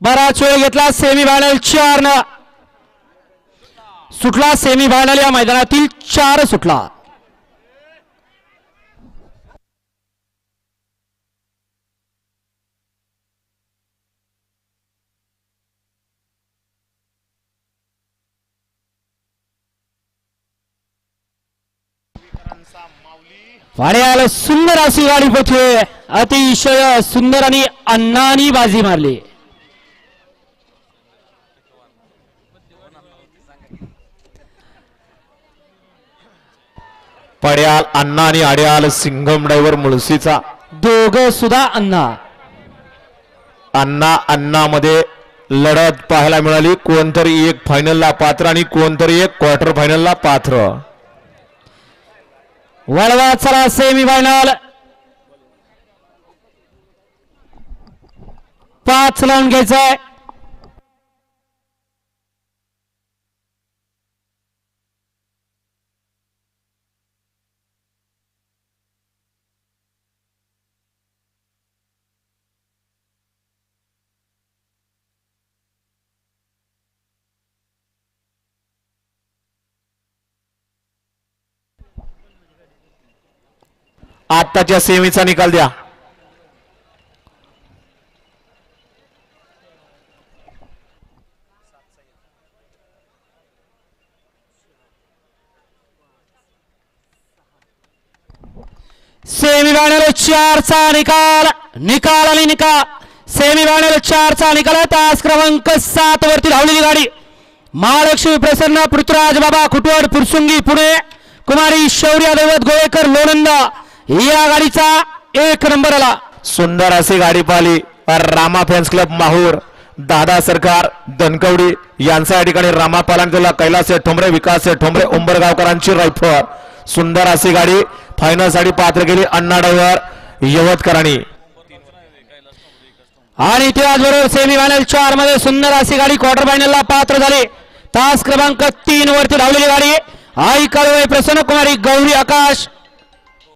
बराच वेळ घेतला सेमी फायनल 4 न सुटला सेमी फायनल या मैदानातील 4 सुटला। वाड्याला सुंदर अशी गाडी पोहोचली, अतिशय सुंदर आणि अण्णांनी बाजी मारली। पड्याल अण्णा आणि आड्याल सिंघम ड्रायव्हर मुळशीचा दोघं सुद्धा अण्णा अण्णा अण्णा मध्ये लढत पाहायला मिळाली। कोणतरी एक फायनलला पात्र आणि कोणतरी एक क्वार्टर फायनलला पात्र। वळवा चला सेमी फायनल 5 लावून घ्यायचंय। आताच्या सेमीचा निकाल द्या। सेमी फायनल 4 चा निकाल आणि निकाल सेमी फायनल 4 चा निकाल। तास क्रमांक 7 वरती धावलेली गाडी महालक्ष्मी प्रसन्न पृथ्वीराज बाबा खुटवड फुरसुंगी पुणे कुमारी शौर्य दैवत गोळेकर लोणंदा या गाडीचा 1 नंबर आला। सुंदर अशी गाडी पाहिली रामा फॅन्स क्लब माहूर दादा सरकार दनकवडी यांचा या ठिकाणी रामा पालांकला कैलास ठोंबरे विकास ठोंबरे उंबरगावकरांची रायफल। सुंदर अशी गाडी फायनल साठी पात्र केली अण्णा ड्रायव्हर यवतकरांनी। आणि त्याचबरोबर सेमी फायनल 4 मध्ये सुंदर अशी गाडी क्वार्टर फायनलला पात्र झाली। तास क्रमांक 3 वरती धावलेली गाडी आई काळवे प्रसन्न कुमारी गौरी आकाश